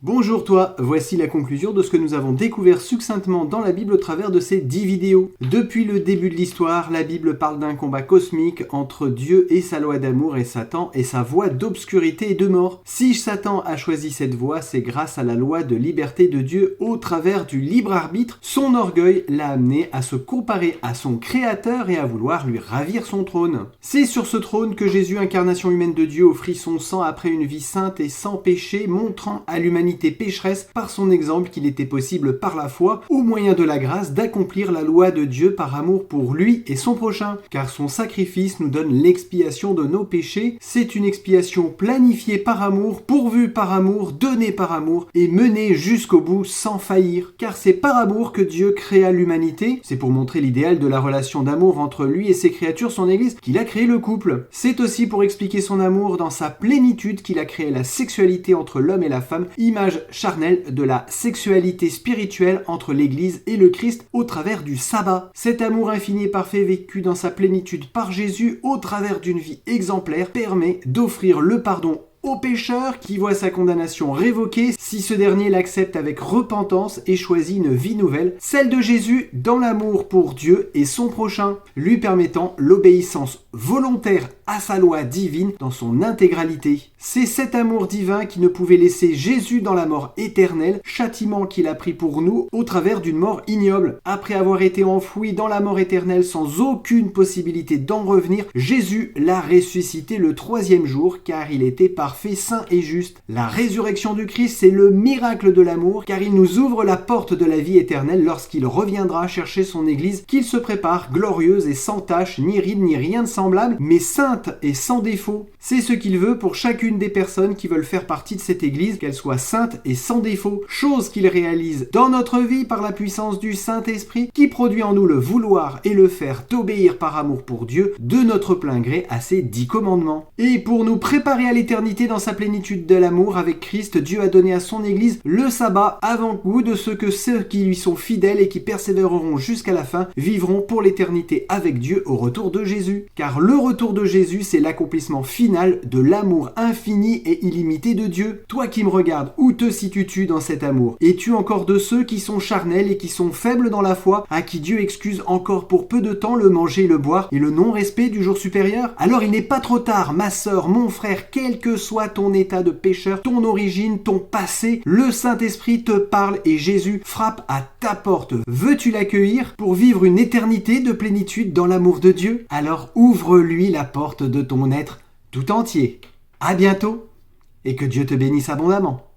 Bonjour toi, voici la conclusion de ce que nous avons découvert succinctement dans la Bible au travers de ces 10 vidéos. Depuis le début de l'histoire, la Bible parle d'un combat cosmique entre Dieu et sa loi d'amour et Satan et sa voie d'obscurité et de mort. Si Satan a choisi cette voie, c'est grâce à la loi de liberté de Dieu au travers du libre arbitre. Son orgueil l'a amené à se comparer à son créateur et à vouloir lui ravir son trône. C'est sur ce trône que Jésus, incarnation humaine de Dieu, offrit son sang après une vie sainte et sans péché, montrant à l'humanité pécheresse par son exemple qu'il était possible par la foi, au moyen de la grâce, d'accomplir la loi de Dieu par amour pour lui et son prochain. Car son sacrifice nous donne l'expiation de nos péchés. C'est une expiation planifiée par amour, pourvue par amour, donnée par amour et menée jusqu'au bout sans faillir. Car c'est par amour que Dieu créa l'humanité. C'est pour montrer l'idéal de la relation d'amour entre lui et ses créatures, son Église, qu'il a créé le couple. C'est aussi pour expliquer son amour dans sa plénitude qu'il a créé la sexualité entre l'homme et la femme, image charnelle de la sexualité spirituelle entre l'Église et le Christ au travers du sabbat. Cet amour infini et parfait vécu dans sa plénitude par Jésus au travers d'une vie exemplaire permet d'offrir le pardon au pécheur qui voit sa condamnation révoquée si ce dernier l'accepte avec repentance et choisit une vie nouvelle, celle de Jésus dans l'amour pour Dieu et son prochain, lui permettant l'obéissance volontaire à sa loi divine dans son intégralité. C'est cet amour divin qui ne pouvait laisser Jésus dans la mort éternelle, châtiment qu'il a pris pour nous au travers d'une mort ignoble. Après avoir été enfoui dans la mort éternelle sans aucune possibilité d'en revenir, Jésus l'a ressuscité le 3e jour car il était parfait, saint et juste. La résurrection du Christ, c'est le miracle de l'amour car il nous ouvre la porte de la vie éternelle lorsqu'il reviendra chercher son Église qu'il se prépare, glorieuse et sans tache, ni ride ni rien de semblable, mais sainte et sans défaut. C'est ce qu'il veut pour chacune des personnes qui veulent faire partie de cette Église, qu'elle soit sainte et sans défaut, chose qu'il réalise dans notre vie par la puissance du Saint-Esprit qui produit en nous le vouloir et le faire d'obéir par amour pour Dieu de notre plein gré à ses 10 commandements. Et pour nous préparer à l'éternité dans sa plénitude de l'amour avec Christ, Dieu a donné à son Église le sabbat avant-goût de ce que ceux qui lui sont fidèles et qui persévéreront jusqu'à la fin vivront pour l'éternité avec Dieu au retour de Jésus. Car le retour de Jésus, c'est l'accomplissement final de l'amour infini et illimité de Dieu. Toi qui me regardes, où te situes-tu dans cet amour? Es-tu encore de ceux qui sont charnels et qui sont faibles dans la foi, à qui Dieu excuse encore pour peu de temps le manger, le boire et le non-respect du jour supérieur? Alors il n'est pas trop tard, ma sœur, mon frère, quel que soit ton état de pécheur, ton origine, ton passé, le Saint-Esprit te parle et Jésus frappe à ta porte. Veux-tu l'accueillir pour vivre une éternité de plénitude dans l'amour de Dieu? Alors ouvre-lui la porte de ton être tout entier. À bientôt et que Dieu te bénisse abondamment.